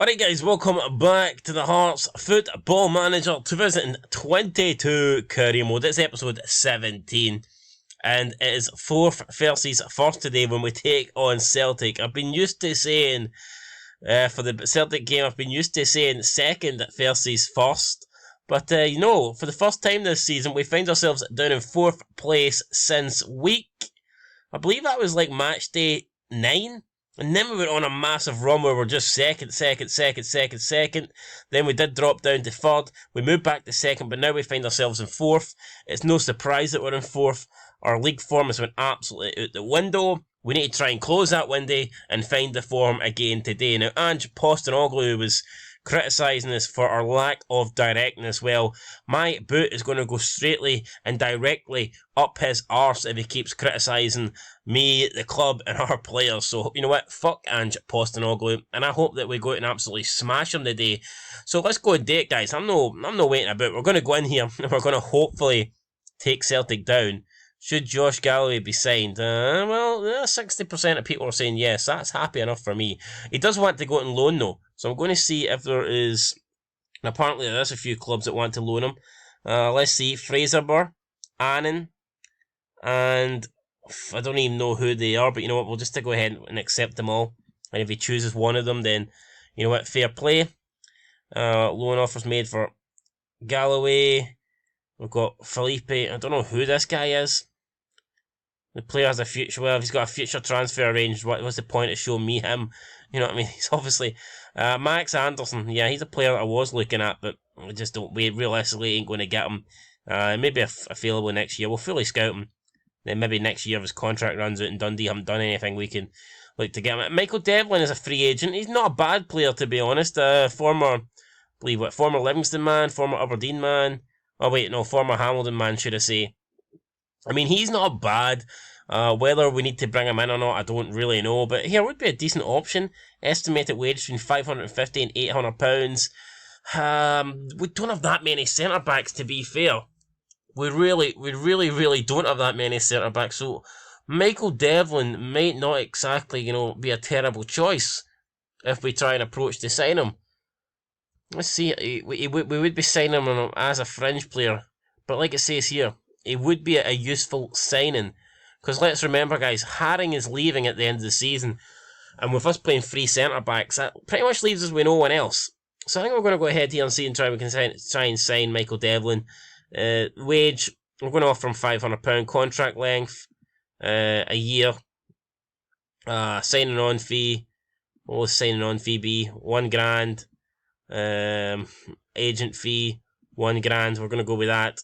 Alright guys, welcome back to the Hearts Football Manager 2022 Career Mode. It's episode 17 and it is 4th versus 1st today when we take on Celtic. I've been used to saying, for the Celtic game, I've been used to saying 2nd versus 1st. But for the first time this season, we find ourselves down in 4th place since week, I believe that was like match day 9. And then we went on a massive run where we're just second. Then we did drop down to 3rd. We moved back to 2nd, but now we find ourselves in 4th. It's no surprise that we're in 4th. Our league form has went absolutely out the window. We need to try and close that window and find the form again today. Now, Ange Postecoglou was criticising us for our lack of directness. Well, my boot is going to go straightly and directly up his arse if he keeps criticising me, the club, and our players. So, you know what? Fuck Ange Postecoglou, and I hope that we go out and absolutely smash him today. So let's go and do it, guys. I'm no waiting about. We're going to go in here and we're going to hopefully take Celtic down. Should Josh Galloway be signed? 60% of people are saying yes. That's happy enough for me. He does want to go on loan though, so I'm going to see if there is. And apparently there is a few clubs that want to loan him. Let's see. Fraserburgh, Annan, and I don't even know who they are, but you know what? We'll just go ahead and accept them all. And if he chooses one of them, then you know what? Fair play. Loan offers made for Galloway. We've got Felipe. I don't know who this guy is. The player has a future. Well, if he's got a future transfer arranged, what's the point of showing me him? You know what I mean? He's obviously Max Anderson. Yeah, he's a player that I was looking at, but we just don't. We realistically ain't going to get him. Maybe available next year. We'll fully scout him. Then maybe next year if his contract runs out and Dundee haven't done anything, we can look to get him. Michael Devlin is a free agent. He's not a bad player, to be honest. Former Livingston man, former Aberdeen man. Oh wait, no, former Hamilton man, should I say. I mean, he's not bad. Whether we need to bring him in or not, I don't really know. But here would be a decent option. Estimated wage between £550 and £800. We don't have that many centre-backs, to be fair. We really don't have that many centre-backs. So, Michael Devlin might not exactly, be a terrible choice if we try and approach to sign him. Let's see, we would be signing him as a fringe player. But like it says here, it would be a useful signing. Because let's remember, guys, Haring is leaving at the end of the season. And with us playing 3 centre-backs, that pretty much leaves us with no one else. So I think we're going to go ahead here and see and try and sign Michael Devlin. Wage, we're going to offer him £500. Contract length, a year. Signing on fee. What will signing on fee be? £1,000. Agent fee, £1,000. We're going to go with that.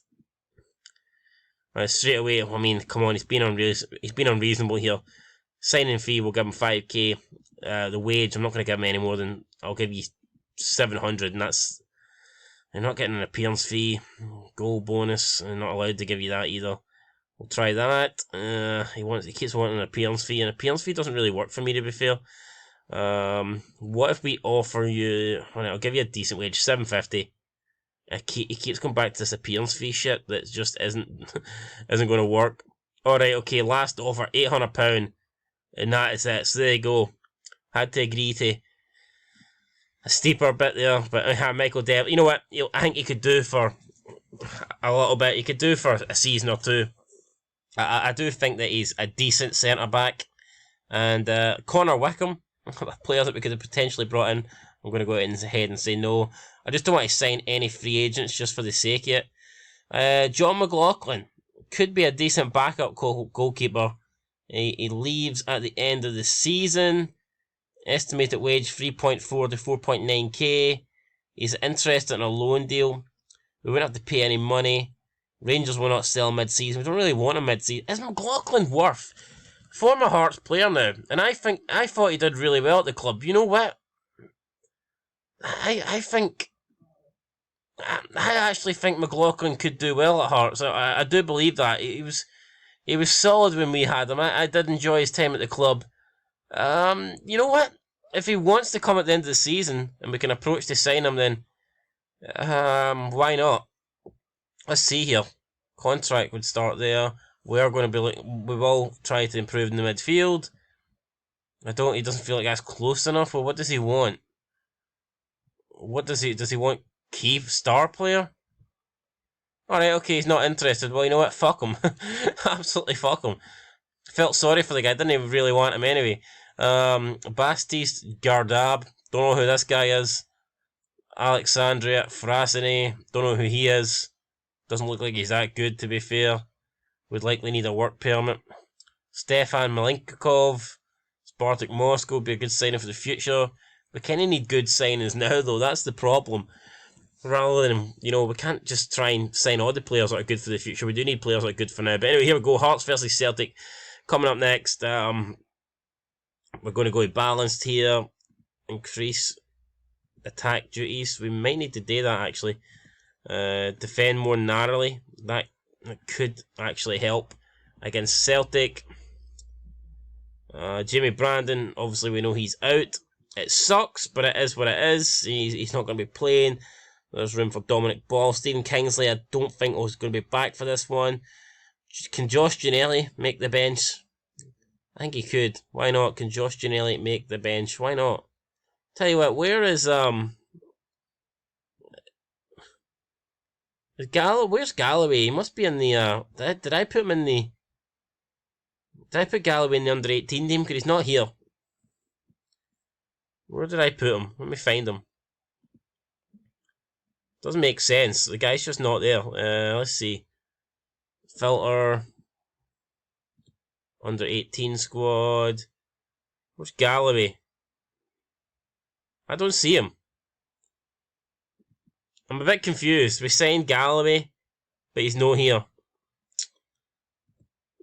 Straight away, I mean, come on, he's been unreasonable here. Signing fee, we'll give him 5k. The wage, I'm not going to give him any more than, I'll give you 700, and that's, you're not getting an appearance fee. Goal bonus, I'm not allowed to give you that either. We'll try that. He keeps wanting an appearance fee, and appearance fee doesn't really work for me, to be fair. What if we offer you, I'll give you a decent wage, 750. He keeps going back to this appearance fee shit that just isn't going to work. Alright, okay, last offer, £800, and that is it. So there you go. Had to agree to a steeper bit there, but Michael Devlin, you know what, I think he could do for a little bit. He could do for a season or two. I do think that he's a decent centre-back. And Connor Wickham, players that we could have potentially brought in, I'm going to go ahead and say no. I just don't want to sign any free agents just for the sake of it. John McLaughlin could be a decent backup goalkeeper. He leaves at the end of the season. Estimated wage 3.4 to 4.9k. He's interested in a loan deal. We won't have to pay any money. Rangers will not sell mid-season. We don't really want him mid-season. Is McLaughlin worth? Former Hearts player now, and I thought he did really well at the club. You know what? I actually think McLaughlin could do well at Hearts. I do believe that. He was solid when we had him. I did enjoy his time at the club. You know what? If he wants to come at the end of the season and we can approach to sign him, then why not? Let's see here. Contract would start there. We will try to improve in the midfield. He doesn't feel like that's close enough. Well, what does he want? What does he want? Key star player? Alright, okay, he's not interested. Well, you know what? Fuck him. Absolutely fuck him. Felt sorry for the guy. Didn't even really want him anyway. Baptiste Gardab. Don't know who this guy is. Alexandria Frasini. Don't know who he is. Doesn't look like he's that good, to be fair. Would likely need a work permit. Stefan Malinkov. Spartak Moscow would be a good signing for the future. We kind of need good signings now, though. That's the problem. Rather than, we can't just try and sign all the players that are good for the future. We do need players that are good for now. But anyway, here we go. Hearts versus Celtic. Coming up next. We're going to go balanced here. Increase attack duties. We might need to do that, actually. Defend more narrowly. That could actually help against Celtic. Jamie Brandon, obviously we know he's out. It sucks, but it is what it is. He's not going to be playing. There's room for Dominic Ball. Stephen Kingsley, I don't think was going to be back for this one. Can Josh Ginnelly make the bench? I think he could. Why not? Can Josh Ginnelly make the bench? Why not? Tell you what, where is where's Galloway? He must be in the did I put him in the Did I put Galloway in the under 18 team? Because he's not here. Where did I put him? Let me find him. Doesn't make sense. The guy's just not there. Let's see. Filter. Under 18 squad. Where's Galloway? I don't see him. I'm a bit confused. We signed Galloway, but he's not here.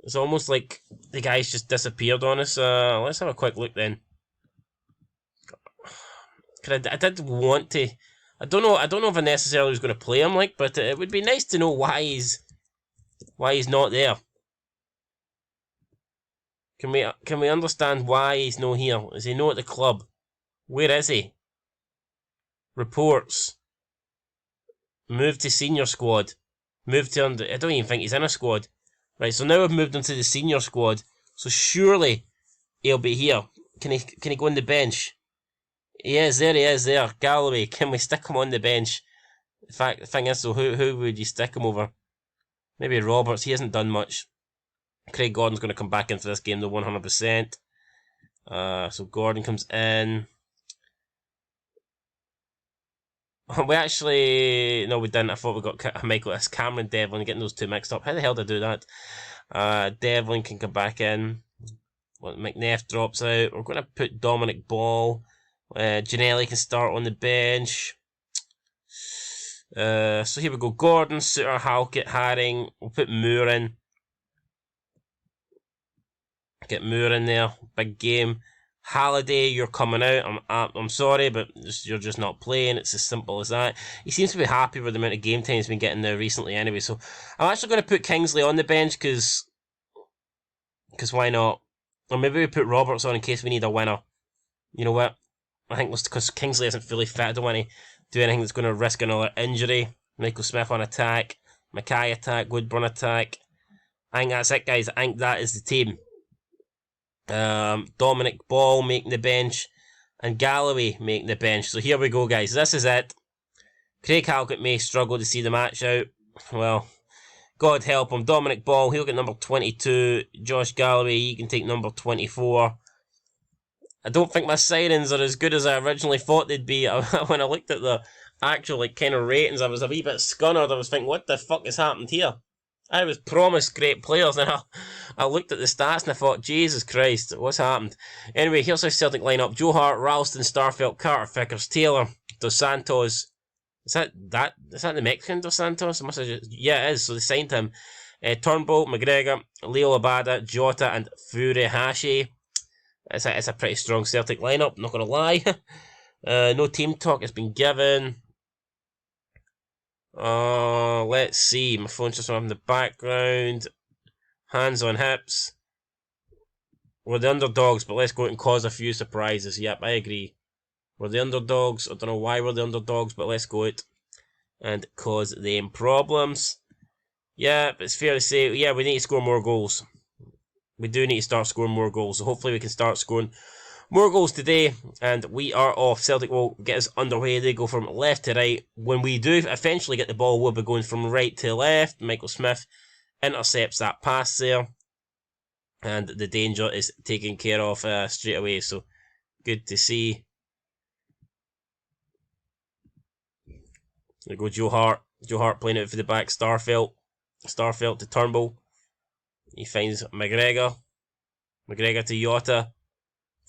It's almost like the guy's just disappeared on us. Let's have a quick look then. I did want to. I don't know if I necessarily was going to play him, but it would be nice to know why he's not there. Can we understand why he's not here? Is he not at the club? Where is he? Reports. Moved to senior squad. Moved to under. I don't even think he's in a squad. Right, so now I've moved him to the senior squad. So surely he'll be here. Can he go on the bench? He is there. Galloway. Can we stick him on the bench? In fact, the thing is, so who would you stick him over? Maybe Roberts. He hasn't done much. Craig Gordon's going to come back into this game, though, 100%. So Gordon comes in. We actually... No, we didn't. I thought we got Michael. It's Cameron Devlin. Getting those two mixed up. How the hell did I do that? Devlin can come back in. McNeff drops out. We're going to put Dominic Ball. Ginnelly can start on the bench. So here we go. Gordon, Suter, Halkett, Haring. We'll put Moore in. Get Moore in there. Big game. Halliday, you're coming out. I'm sorry, but you're just not playing. It's as simple as that. He seems to be happy with the amount of game time he's been getting now recently anyway. So I'm actually going to put Kingsley on the bench because why not? Or maybe we put Roberts on in case we need a winner. You know what? I think because Kingsley isn't fully fit, I don't want to do anything that's going to risk another injury. Michael Smith on attack. Mackay attack. Woodburn attack. I think that's it, guys. I think that is the team. Dominic Ball making the bench and Galloway making the bench. So here we go, guys. This is it. Craig Halkett may struggle to see the match out. Well, God help him. Dominic Ball, he'll get number 22. Josh Galloway, he can take number 24. I don't think my signings are as good as I originally thought they'd be. When I looked at the actual kind of ratings, I was a wee bit scunnered. I was thinking, what the fuck has happened here? I was promised great players, and I looked at the stats and I thought, Jesus Christ, what's happened? Anyway, here's our Celtic lineup. Joe Hart, Ralston, Starfelt, Carter, Vickers, Taylor, Dos Santos. Is that the Mexican Dos Santos? Yeah, it is, so they signed him. Turnbull, McGregor, Leo Labada, Jota, and Furuhashi. It's a pretty strong Celtic lineup, not going to lie. No team talk has been given. Let's see. My phone's just on in the background. Hands on hips. We're the underdogs, but let's go out and cause a few surprises. Yep, I agree. We're the underdogs. I don't know why we're the underdogs, but let's go out and cause them problems. Yeah, it's fair to say, we need to score more goals. We do need to start scoring more goals, so hopefully we can start scoring More goals today, and we are off. Celtic will get us underway. They go from left to right. When we do eventually get the ball, we'll be going from right to left. Michael Smith intercepts that pass there, and the danger is taken care of straight away. So good to see. There go Joe Hart. Joe Hart playing it for the back. Starfelt to Turnbull. He finds McGregor. McGregor to Jota.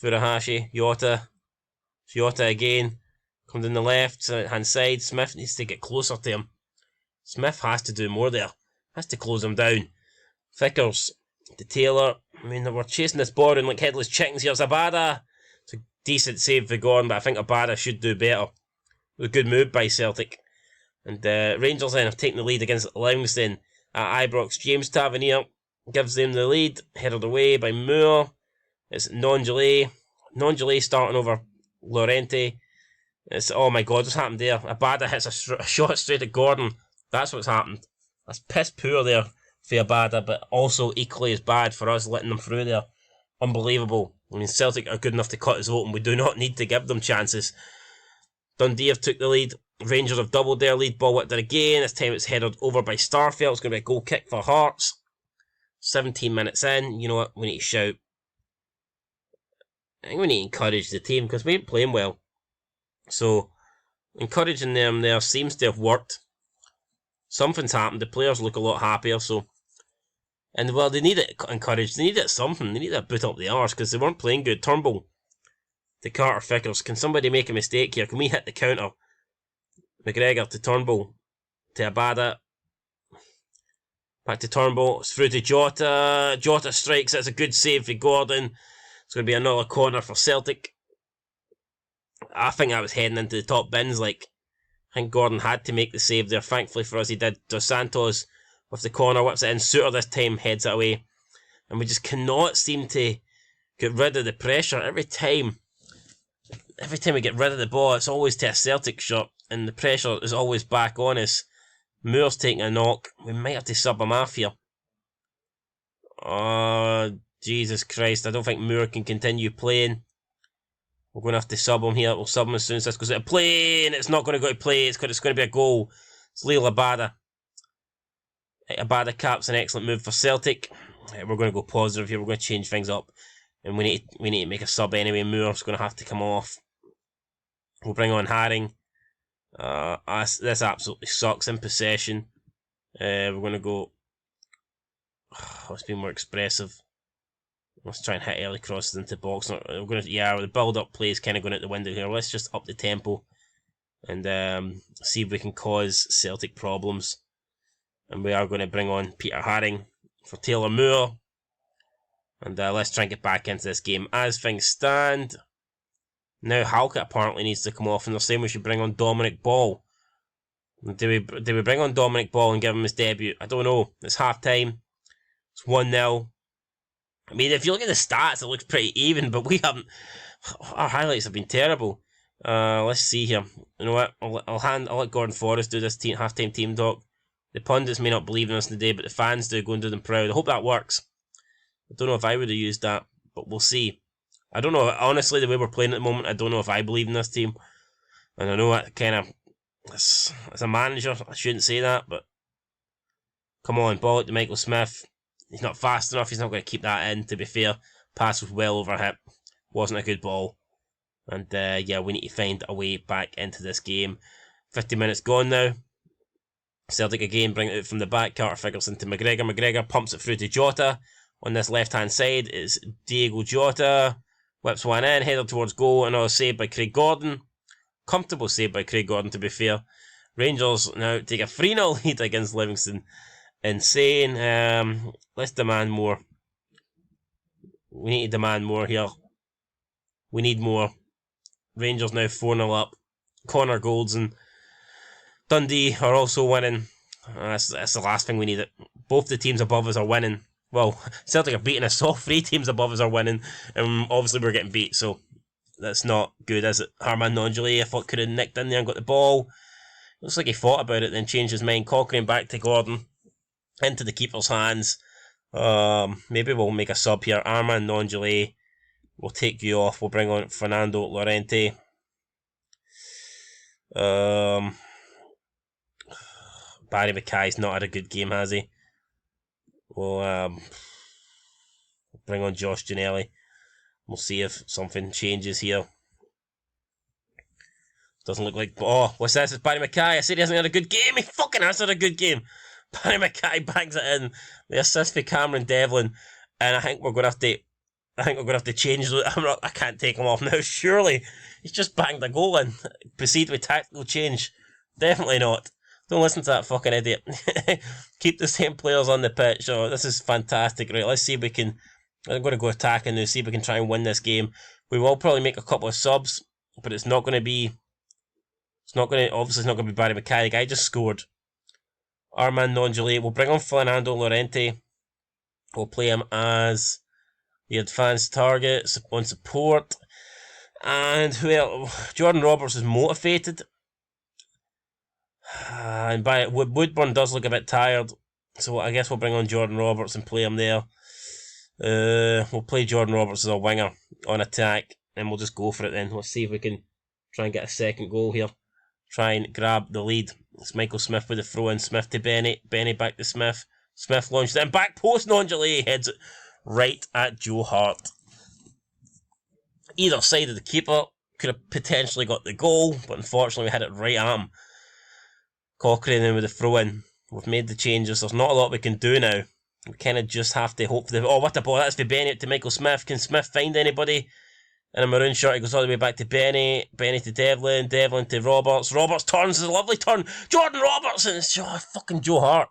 Furuhashi. Jota again. Comes in the left hand side. Smith needs to get closer to him. Smith has to do more there. Has to close him down. Vickers to Taylor. I mean, we're chasing this ball in like headless chickens here. Abada. It's a decent save for Gordon, but I think Abada should do better. It was a good move by Celtic. And Rangers then have taken the lead against Livingston at Ibrox. James Tavernier gives them the lead. Headed away by Moore. It's Nongelay. Nongelay starting over Llorente. It's, oh my god, what's happened there? Abada hits a shot straight at Gordon. That's what's happened. That's piss poor there for Abada, but also equally as bad for us letting them through there. Unbelievable. I mean, Celtic are good enough to cut us open. We do not need to give them chances. Dundee have took the lead. Rangers have doubled their lead. Ball whipped there again. This time it's headed over by Starfelt. It's going to be a goal kick for Hearts. 17 minutes in. You know what? We need to shout. I think we need to encourage the team because we ain't playing well. So, encouraging them there seems to have worked. Something's happened. The players look a lot happier. So, and well, they need it encouraged. They need it something. They need it boot up the arse because they weren't playing good. Turnbull to Carter Vickers. Can somebody make a mistake here? Can we hit the counter? McGregor to Turnbull to Abada. Back to Turnbull. It's through to Jota. Jota strikes. That's a good save for Gordon. It's going to be another corner for Celtic. I think I was heading into the top bins. Like, I think Gordon had to make the save there. Thankfully for us, he did. Dos Santos with the corner, whips it in. Suter this time heads it away. And we just cannot seem to get rid of the pressure. Every time we get rid of the ball, it's always to a Celtic shot. And the pressure is always back on us. Moore's taking a knock. We might have to sub him off here. Oh, Jesus Christ. I don't think Moore can continue playing. We're going to have to sub him here. We'll sub him as soon as this goes out of play. And it's not going to go to play. It's going to be a goal. It's Leo Abada. Abada caps an excellent move for Celtic. We're going to go positive here. We're going to change things up. And we need to make a sub anyway. Moore's going to have to come off. We'll bring on Haring. This absolutely sucks in possession. We're going to go... let's be more expressive. Let's try and hit early crosses into the box. We're going to, the build-up play is kind of going out the window here. Let's just up the tempo and see if we can cause Celtic problems. And we are going to bring on Peter Haring for Taylor Moore. And let's try and get back into this game. As things stand, now Halkett apparently needs to come off, and they're saying we should bring on Dominic Ball. Do we bring on Dominic Ball and give him his debut? I don't know. It's half time. It's 1-0. I mean, if you look at the stats, it looks pretty even, but we haven't. Our highlights have been terrible. Let's see here. You know what? I'll let Gordon Forrest do this half-time team talk. The pundits may not believe in us today, but the fans do. Go and do them proud. I hope that works. I don't know if I would have used that, but we'll see. I don't know. Honestly, the way we're playing at the moment, I don't know if I believe in this team. And I know that kind of, as a manager, I shouldn't say that, but come on, ball it to Michael Smith. He's not fast enough. He's not going to keep that in, to be fair. Pass was well overhit. Wasn't a good ball. And we need to find a way back into this game. 50 minutes gone now. Celtic again bring it out from the back. Carter Ferguson to McGregor. McGregor pumps it through to Jota. On this left-hand side is Diego Jota. Whips one in, headed towards goal. Another save by Craig Gordon. Comfortable save by Craig Gordon, to be fair. Rangers now take a 3-0 lead against Livingston. Insane. Let's demand more. We need to demand more here. We need more. Rangers now 4-0 up. Connor Goldson. Dundee are also winning. That's the last thing we need. Both the teams above us are winning. Well, Celtic are beating us. All three teams above us are winning. And obviously we're getting beat, so that's not good, is it? Armand Nongelay, I thought, could have nicked in there and got the ball. Looks like he thought about it, then changed his mind. Cochrane back to Gordon. Into the keeper's hands. Maybe we'll make a sub here. Armand Nongelay We'll take you off. We'll bring on Fernando Llorente. Barry Mackay's not had a good game, has he? We'll bring on Josh Ginnelly. We'll see if something changes here. Doesn't look like... Oh, what's this? It's Barry Mackay. I said he hasn't had a good game. He fucking has had a good game. Barry Mackay bangs it in. The assist for Cameron Devlin. And I think we're going to have to change... I can't take him off now. Surely. He's just banged a goal in. Proceed with tactical change. Definitely not. Don't listen to that fucking idiot. Keep the same players on the pitch. Oh, this is fantastic. Right, let's see if we can... I'm going to go attacking now, see if we can try and win this game. We will probably make a couple of subs, but it's not going to be... Obviously it's not going to be Barry Mackay. The guy just scored. Armand Nongelé. We'll bring on Fernando Llorente. We'll play him as the advanced target on support. And who else? Jordan Roberts is motivated. And Woodburn does look a bit tired. So I guess we'll bring on Jordan Roberts and play him there. We'll play Jordan Roberts as a winger on attack. And we'll just go for it then. Let's see if we can try and get a second goal here. Try and grab the lead. It's Michael Smith with the throw in. Smith to Benny. Benny back to Smith. Smith launched it in. Back post. Nongelé heads it right at Joe Hart. Either side of the keeper could have potentially got the goal, but unfortunately we had it right at him. Cochrane in with the throw in. We've made the changes. There's not a lot we can do now. We kind of just have to hope for the... Oh, what a ball. That's for Benny to Michael Smith. Can Smith find anybody? In a maroon shirt, he goes all the way back to Benny. Benny to Devlin. Devlin to Roberts. Roberts turns. It's a lovely turn. Jordan Roberts. And it's fucking Joe Hart.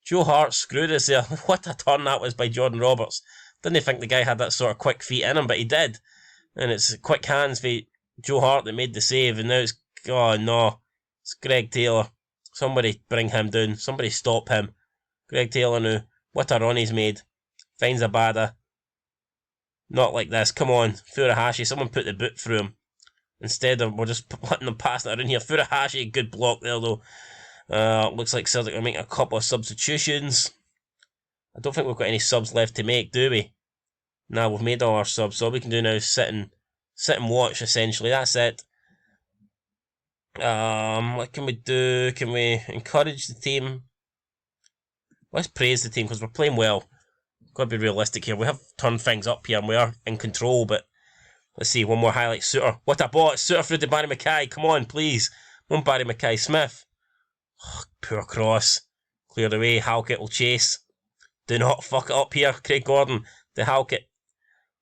Joe Hart screwed us there. What a turn that was by Jordan Roberts. Didn't think the guy had that sort of quick feet in him, but he did. And it's quick hands for Joe Hart that made the save. And now it's... Oh, no. It's Greg Taylor. Somebody bring him down. Somebody stop him. Greg Taylor now. What a run he's made. Finds a bada. Not like this. Come on. Furuhashi. Someone put the boot through him. Instead of... We're just letting them pass it around here. Furuhashi. Good block there, though. Looks like Celtic are making a couple of substitutions. I don't think we've got any subs left to make, do we? Nah, we've made all our subs. So all we can do now is sit and watch, essentially. That's it. What can we do? Can we encourage the team? Let's praise the team because we're playing well. Got to be realistic here. We have turned things up here and we are in control, but let's see. One more highlight. Suter. What a ball. It's Suter through to Barry Mackay. Come on, please. Come on, Barry Mackay. Smith. Oh, poor cross. Cleared away. Halkett will chase. Do not fuck it up here. Craig Gordon to Halkett.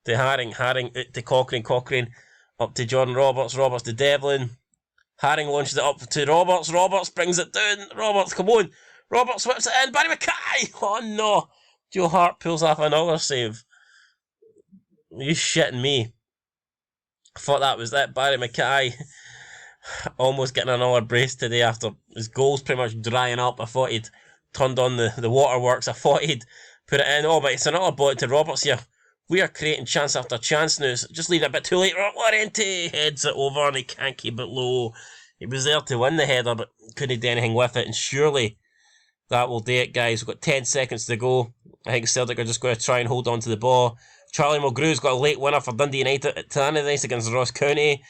To Haring. Haring out to Cochrane. Cochrane up to Jordan Roberts. Roberts to Devlin. Haring launches it up to Roberts. Roberts brings it down. Roberts, come on. Roberts whips it in. Barry Mackay. Oh no. Joe Hart pulls off another save. Are you shitting me? I thought that was it. Barry Mackay almost getting another brace today after his goals pretty much drying up. I thought he'd turned on the waterworks. I thought he'd put it in. Oh, but it's another ball to Roberts here. We are creating chance after chance now. So just leave it a bit too late. Llorente heads it over and he can't keep it low. He was there to win the header, but couldn't do anything with it. And surely that will do it, guys. We've got 10 seconds to go. I think Celtic are just going to try and hold on to the ball. Charlie Mulgrew's got a late winner for Dundee United at Tynecastle against Ross County.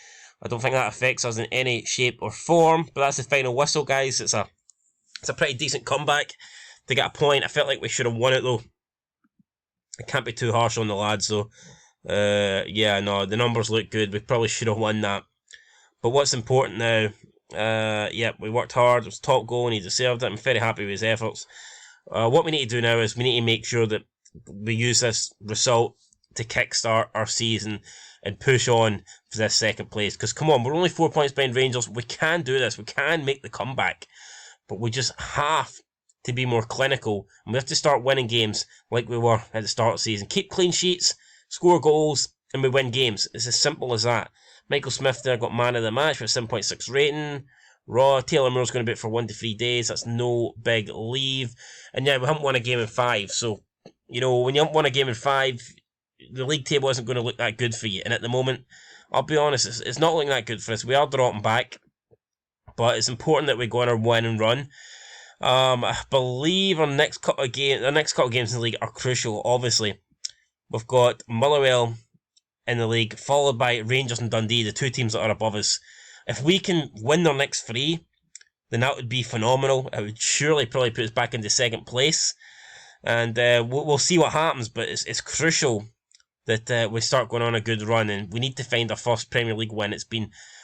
I don't think that affects us in any shape or form. But that's the final whistle, guys. It's a pretty decent comeback to get a point. I felt like we should have won it, though. I can't be too harsh on the lads, though. Yeah, no, the numbers look good. We probably should have won that. But what's important now, yeah, we worked hard. It was top goal and he deserved it. I'm very happy with his efforts. What we need to do now is we need to make sure that we use this result to kickstart our season and push on for this second place. Because, come on, we're only 4 points behind Rangers. We can do this. We can make the comeback. But we just have to be more clinical. And we have to start winning games like we were at the start of the season. Keep clean sheets, score goals, and we win games. It's as simple as that. Michael Smith there got man of the match with a 7.6 rating. Taylor Moore's going to be out for 1 to 3 days. That's no big leave. And yeah, we haven't won a game in 5. So, you know, when you haven't won a game in 5, the league table isn't going to look that good for you. And at the moment, I'll be honest, it's not looking that good for us. We are dropping back. But it's important that we go on our win and run. I believe our next couple of games in the league are crucial, obviously. We've got Motherwell in the league, followed by Rangers and Dundee, the two teams that are above us. If we can win their next 3, then that would be phenomenal. It would surely probably put us back into second place. And we'll see what happens, but it's crucial that we start going on a good run, and we need to find our first Premier League win.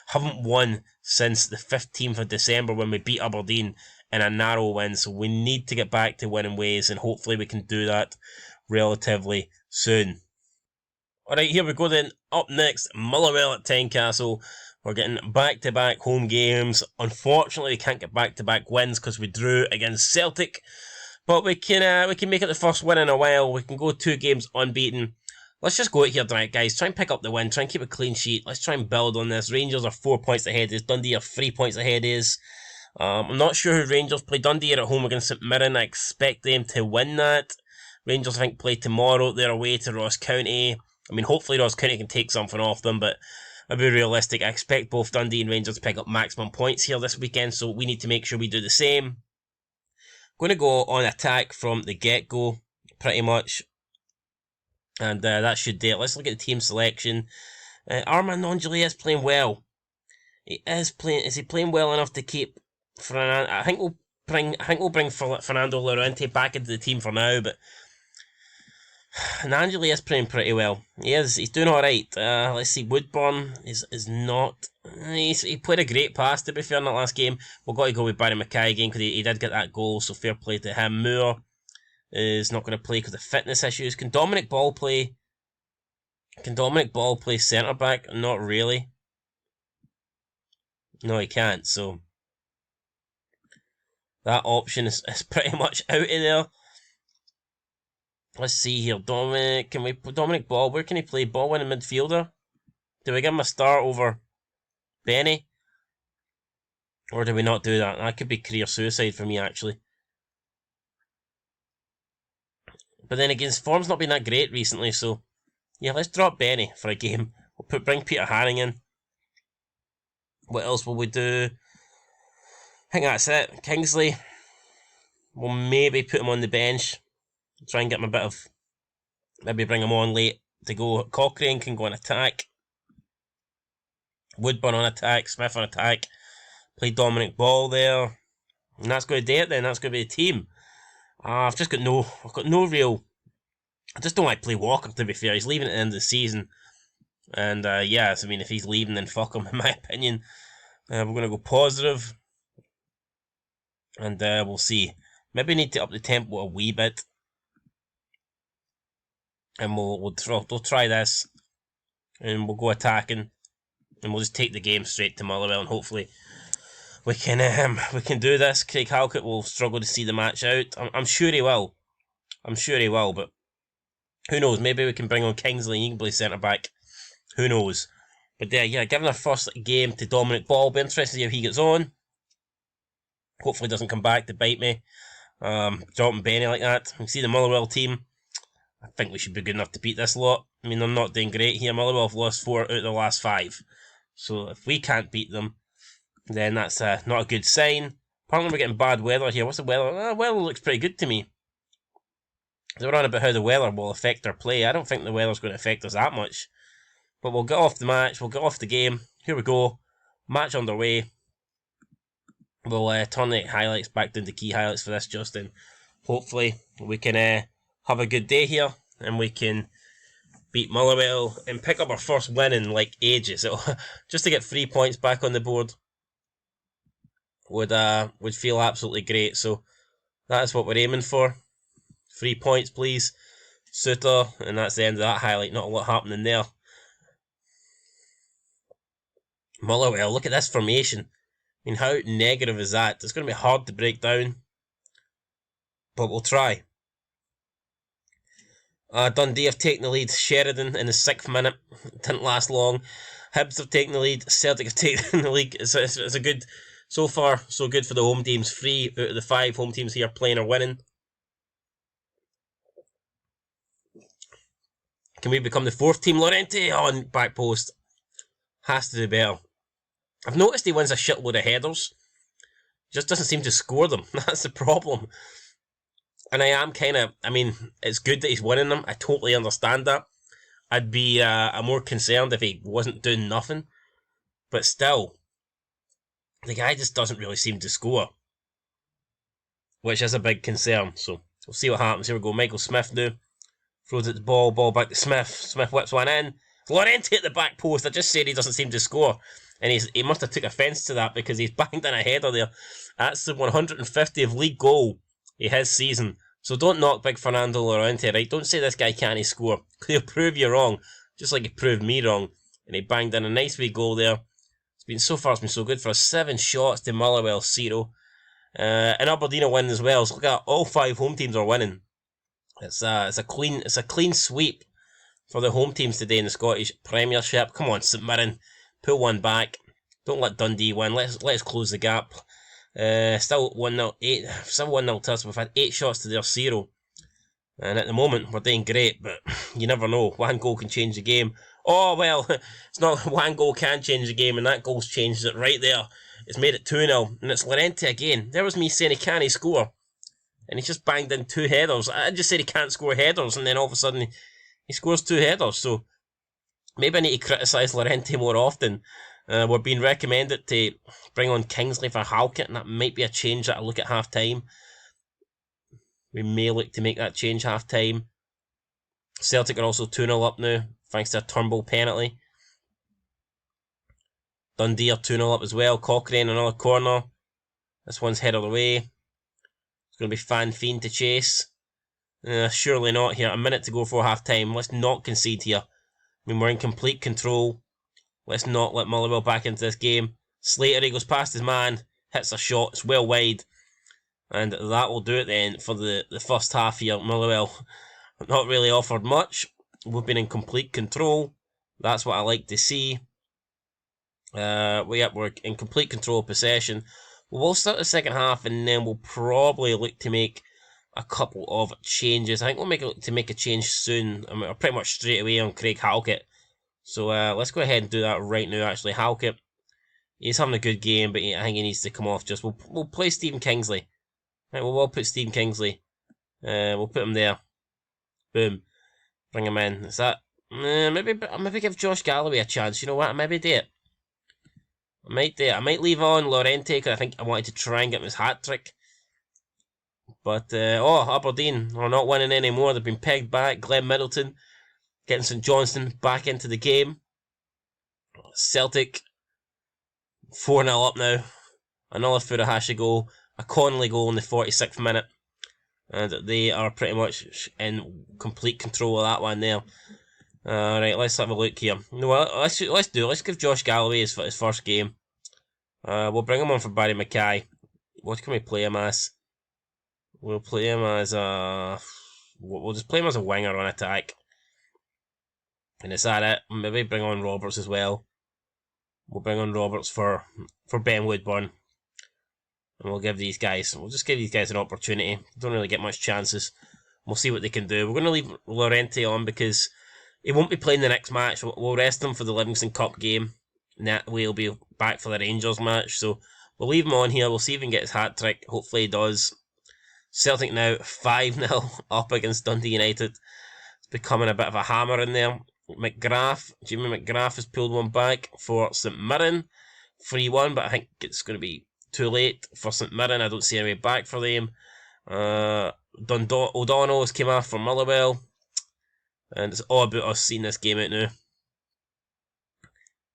Haven't won since the 15th of December when we beat Aberdeen in a narrow win, so we need to get back to winning ways, and hopefully we can do that relatively soon. Alright, here we go then. Up next, Motherwell at Tynecastle. We're getting back-to-back home games. Unfortunately, we can't get back-to-back wins because we drew against Celtic, but we can make it the first win in a while. We can go 2 games unbeaten. Let's just go out here, guys. Try and pick up the win. Try and keep a clean sheet. Let's try and build on this. Rangers are 4 points ahead of us. Dundee are 3 points ahead of us. I'm not sure who Rangers play. Dundee are at home against St Mirren. I expect them to win that. Rangers, I think, play tomorrow. They're away to Ross County. I mean, hopefully Ross County can take something off them, but I'll be realistic. I expect both Dundee and Rangers to pick up maximum points here this weekend, so we need to make sure we do the same. Going to go on attack from the get-go, pretty much. And that should do it. Let's look at the team selection. Armand Nongeli is playing well. He is playing. Is he playing well enough to keep Fernando? I think we'll bring Fernando Llorente back into the team for now. But Nongeli is playing pretty well. He is. He's doing all right. Let's see. Woodburn is not. He played a great pass, to be fair, in that last game. We've got to go with Barry Mackay again because he did get that goal. So fair play to him. Moore is not going to play because of fitness issues. Can Dominic Ball play centre back? Not really. No, he can't. So that option is pretty much out of there. Let's see here. Dominic Ball? Where can he play? Ball winning midfielder? Do we give him a start over Benny? Or do we not do that? That could be career suicide for me, actually. But then again, his form's not been that great recently, so yeah, let's drop Benny for a game. We'll bring Peter Haring in. What else will we do? I think that's it. Kingsley, we'll maybe put him on the bench. Try and get him a bit of... Maybe bring him on late to go. Cochrane can go on attack. Woodburn on attack. Smith on attack. Play Dominic Ball there. And that's going to do it then. That's going to be the team. I've got no real... I just don't like to play Walker, to be fair. He's leaving at the end of the season. And, yeah, so, I mean, if he's leaving, then fuck him, in my opinion. We're going to go positive. And we'll see. Maybe we need to up the tempo a wee bit. And we'll try this. And we'll go attacking. And we'll just take the game straight to Motherwell. And hopefully we can do this. Craig Halkett will struggle to see the match out. I'm sure he will. But who knows? Maybe we can bring on Kingsley and he can play centre-back. Who knows? But yeah, giving our first game to Dominic Ball. Be interested to see how he gets on. Hopefully he doesn't come back to bite me. Dropping Benny like that. You see the Motherwell team. I think we should be good enough to beat this lot. I mean, they're not doing great here. Motherwell have lost 4 out of the last 5. So if we can't beat them, then that's not a good sign. Apparently we're getting bad weather here. What's the weather? Weather looks pretty good to me. They were on about how the weather will affect our play. I don't think the weather's going to affect us that much. But we'll get off the match. We'll get off the game. Here we go. Match underway. We'll turn the highlights back down to key highlights for this, Justin. Hopefully we can have a good day here and we can beat Motherwell and pick up our first win in like ages. Just to get 3 points back on the board would feel absolutely great. So that's what we're aiming for. 3 points, please. Suter, and that's the end of that highlight. Not a lot happening there. Motherwell, look at this formation. I mean, how negative is that? It's going to be hard to break down. But we'll try. Dundee have taken the lead. Sheridan in the 6th minute. Didn't last long. Hibs have taken the lead. Celtic have taken the league. It's a good... So far, so good for the home teams. 3 out of the 5 home teams here playing or winning. Can we become the 4th team? Llorente on back post. Has to do better. I've noticed he wins a shitload of headers. He just doesn't seem to score them. That's the problem. And I mean, it's good that he's winning them. I totally understand that. I'd be more concerned if he wasn't doing nothing. But still, the guy just doesn't really seem to score, which is a big concern. So we'll see what happens. Here we go. Michael Smith now throws it the ball back to Smith. Smith whips one in. Llorente at the back post. I just said he doesn't seem to score, and he must have took offence to that because he's banged in a header there. That's the 150th league goal in his season. So don't knock big Fernando Llorente, right? Don't say this guy can't score. He'll prove you wrong, just like he proved me wrong. And he banged in a nice wee goal there. So far it's been so good for us. 7 shots to Motherwell 0. And Aberdeen are winning as well. So look at all 5 home teams are winning. It's a clean sweep for the home teams today in the Scottish Premiership. Come on, St Mirren, pull one back. Don't let Dundee win. Let's close the gap. Still 1-0, still 1-0 to us. We've had 8 shots to their 0. And at the moment, we're doing great, but you never know. One goal can change the game. Oh, well, it's not one goal can change the game, and that goal's changed it right there. It's made it 2-0, and it's Llorente again. There was me saying he can't score, and he's just banged in 2 headers. I just said he can't score headers, and then all of a sudden he scores 2 headers. So maybe I need to criticise Llorente more often. We're being recommended to bring on Kingsley for Halkett, and that might be a change that I look at half-time. We may look to make that change half-time. Celtic are also 2-0 up now, thanks to a Turnbull penalty. Dundee are 2-0 up as well. Cochrane, another corner. This one's headed away. It's going to be Fan Fiend to chase. Surely not here. A minute to go for half-time. Let's not concede here. I mean, we're in complete control. Let's not let Motherwell back into this game. Slater, he goes past his man. Hits a shot. It's well wide. And that will do it then for the first half here. Motherwell not really offered much. We've been in complete control. That's what I like to see. We're in complete control of possession. We'll start the second half, and then we'll probably look to make a couple of changes. I think we'll look to make a change soon. I mean, pretty much straight away on Craig Halkett. So let's go ahead and do that right now, actually. Halkett, he's having a good game, but I think he needs to come off just. We'll play Stephen Kingsley. Right, we'll put Stephen Kingsley. We'll put him there. Boom. Bring him in. Is that... maybe give Josh Galloway a chance. You know what? I maybe do it. I might do it. I might leave on Llorente because I think I wanted to try and get him his hat-trick. But, Aberdeen are not winning anymore. They've been pegged back. Glenn Middleton getting St Johnstone back into the game. Celtic 4-0 up now. Another Furuhashi goal. A Connolly goal in the 46th minute. And they are pretty much in complete control of that one there. Alright, let's have a look here. No, let's give Josh Galloway his first game. We'll bring him on for Barry Mackay. What can we play him as? We'll play him as we'll just play him as a winger on attack. And is that it? Maybe bring on Roberts as well. We'll bring on Roberts for Ben Woodburn. And we'll just give these guys an opportunity. Don't really get much chances. We'll see what they can do. We're going to leave Llorente on because he won't be playing the next match. We'll rest him for the Livingston Cup game. And that way he'll be back for the Rangers match. So we'll leave him on here. We'll see if he can get his hat-trick. Hopefully he does. Celtic now 5-0 up against Dundee United. It's becoming a bit of a hammer in there. Jimmy McGrath has pulled one back for St Mirren. 3-1, but I think it's going to be too late for St Mirren. I don't see any way back for them. O'Donnell has came off for Motherwell. And it's all about us seeing this game out now.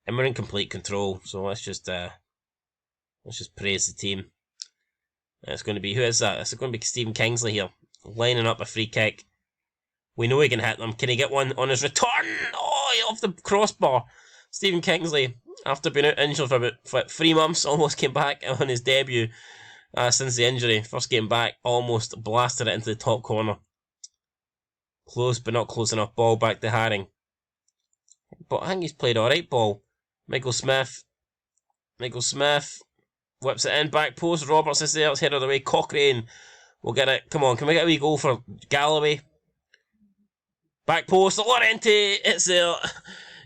And we're in complete control, so let's just praise the team. It's going to be, who is that? It's going to be Stephen Kingsley here, lining up a free kick. We know he can hit them. Can he get one on his return? Oh, off the crossbar. Stephen Kingsley, after being out injured for about 3 months, almost came back on his debut since the injury. First game back, almost blasted it into the top corner. Close, but not close enough. Ball back to Haring. But I think he's played alright ball. Michael Smith whips it in, back post. Roberts is there, it's headed away. Cochrane will get it. Come on, can we get a wee goal for Galloway? Back post, Llorente, it's there.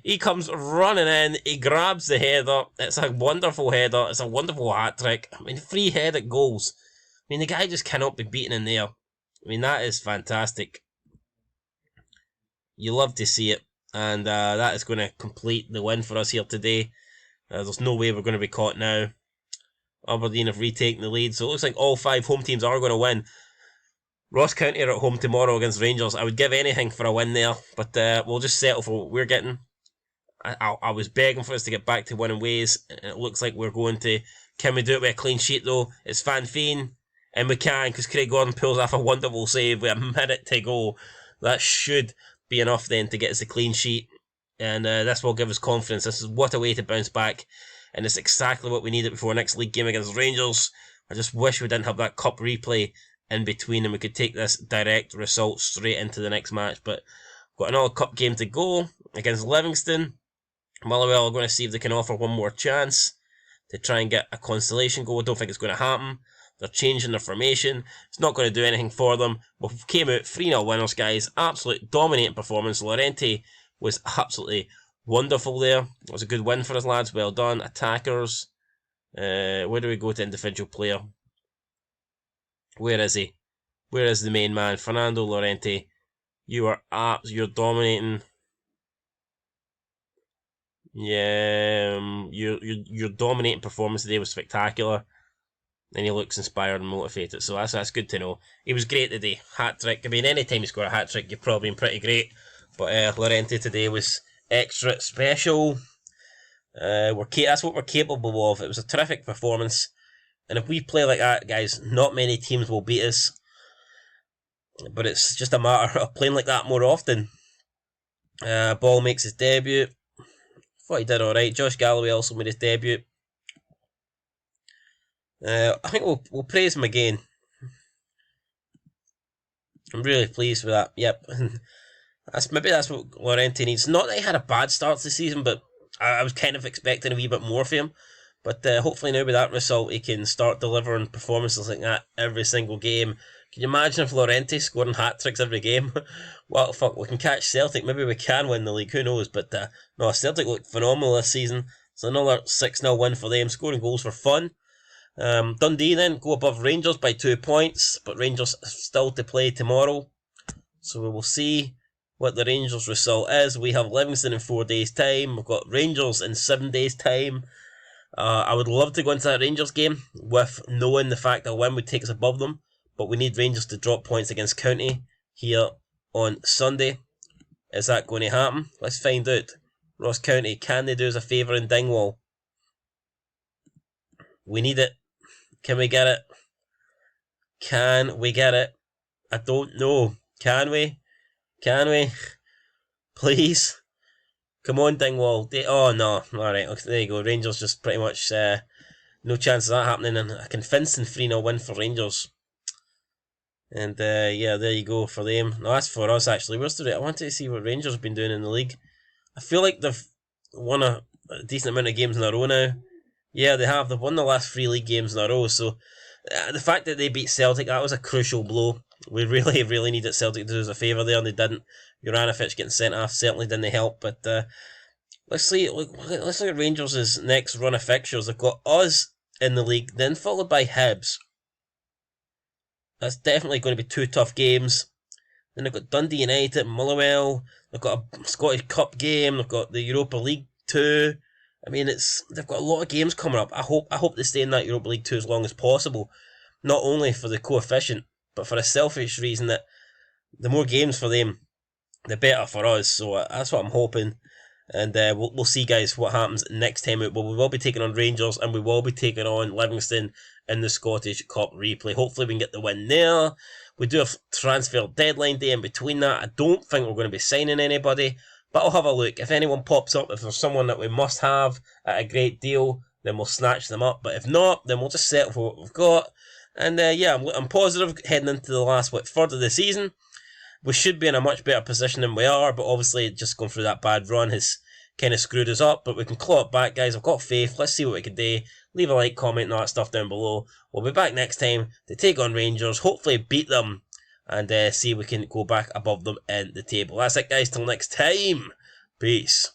He comes running in, he grabs the header. It's a wonderful header, it's a wonderful hat-trick. I mean, 3 headed goals. I mean, the guy just cannot be beaten in there. I mean, that is fantastic. You love to see it. And that is going to complete the win for us here today. There's no way we're going to be caught now. Aberdeen have retaken the lead, so it looks like all 5 home teams are going to win. Ross County are at home tomorrow against Rangers. I would give anything for a win there, but we'll just settle for what we're getting. I was begging for us to get back to winning ways, and it looks like we're going to. Can we do it with a clean sheet though? It's Van Veen, and we can, because Craig Gordon pulls off a wonderful save with a minute to go. That should be enough then to get us a clean sheet, and this will give us confidence. This is what a way to bounce back, and it's exactly what we needed before next league game against Rangers. I just wish we didn't have that cup replay in between and we could take this direct result straight into the next match, but got another cup game to go against Livingston. Motherwell are going to see if they can offer one more chance to try and get a consolation goal. I don't think it's going to happen. They're changing their formation. It's not going to do anything for them. We came out 3-0 winners, guys. Absolute dominating performance. Llorente was absolutely wonderful there. It was a good win for us, lads. Well done. Attackers. Where do we go to individual player? Where is he? Where is the main man? Fernando Llorente. You're dominating. Yeah, your dominating performance today was spectacular, and he looks inspired and motivated. So that's good to know. He was great today. Hat trick. I mean, any time you score a hat trick, you've probably been pretty great. But Llorente today was extra special. That's what we're capable of. It was a terrific performance, and if we play like that, guys, not many teams will beat us. But it's just a matter of playing like that more often. Ball makes his debut. Thought he did alright. Josh Galloway also made his debut. I think we'll praise him again. I'm really pleased with that. Yep. That's what Llorente needs. Not that he had a bad start to the season, but I was kind of expecting a wee bit more from him. But hopefully now with that result, he can start delivering performances like that every single game. Can you imagine if Llorente scoring hat-tricks every game? Well, fuck, we can catch Celtic. Maybe we can win the league, who knows? But no, Celtic looked phenomenal this season. It's another 6-0 win for them, scoring goals for fun. Dundee then go above Rangers by 2 points, but Rangers still to play tomorrow. So we will see what the Rangers result is. We have Livingston in 4 days' time. We've got Rangers in 7 days' time. I would love to go into that Rangers game with knowing the fact that a win would take us above them, but we need Rangers to drop points against County here on Sunday. Is that going to happen? Let's find out. Ross County, can they do us a favour in Dingwall? We need it. Can we get it? Can we get it? I don't know. Can we? Can we? Please? Come on, Dingwall. Oh, no. Alright, okay, there you go. Rangers just pretty much... no chance of that happening. And a convincing 3-0 win for Rangers. And, yeah, there you go for them. No, that's for us, actually. I wanted to see what Rangers have been doing in the league. I feel like they've won a decent amount of games in a row now. Yeah, they have. They've won the last 3 league games in a row. So, the fact that they beat Celtic, that was a crucial blow. We really, really needed Celtic to do us a favour there, and they didn't. Juranovic getting sent off certainly didn't help. But let's look at Rangers' next run of fixtures. They've got us in the league, then followed by Hibs. That's definitely going to be 2 tough games. Then they've got Dundee United, Motherwell. They've got a Scottish Cup game. They've got the Europa League 2. I mean, they've got a lot of games coming up. I hope they stay in that Europa League 2 as long as possible. Not only for the coefficient, but for a selfish reason that the more games for them, the better for us. So that's what I'm hoping. And we'll see, guys, what happens next time out. But we will be taking on Rangers and we will be taking on Livingston in the Scottish Cup replay. Hopefully we can get the win there. We do have transfer deadline day in between that. I don't think we're going to be signing anybody, but I'll have a look. If anyone pops up, if there's someone that we must have at a great deal, then we'll snatch them up. But if not, then we'll just settle for what we've got. And yeah, I'm positive heading into the last third of the season. We should be in a much better position than we are, but obviously just going through that bad run has kind of screwed us up. But we can claw it back, guys. I've got faith. Let's see what we can do. Leave a like, comment, and all that stuff down below. We'll be back next time to take on Rangers, hopefully beat them, and see if we can go back above them in the table. That's it, guys. Till next time. Peace.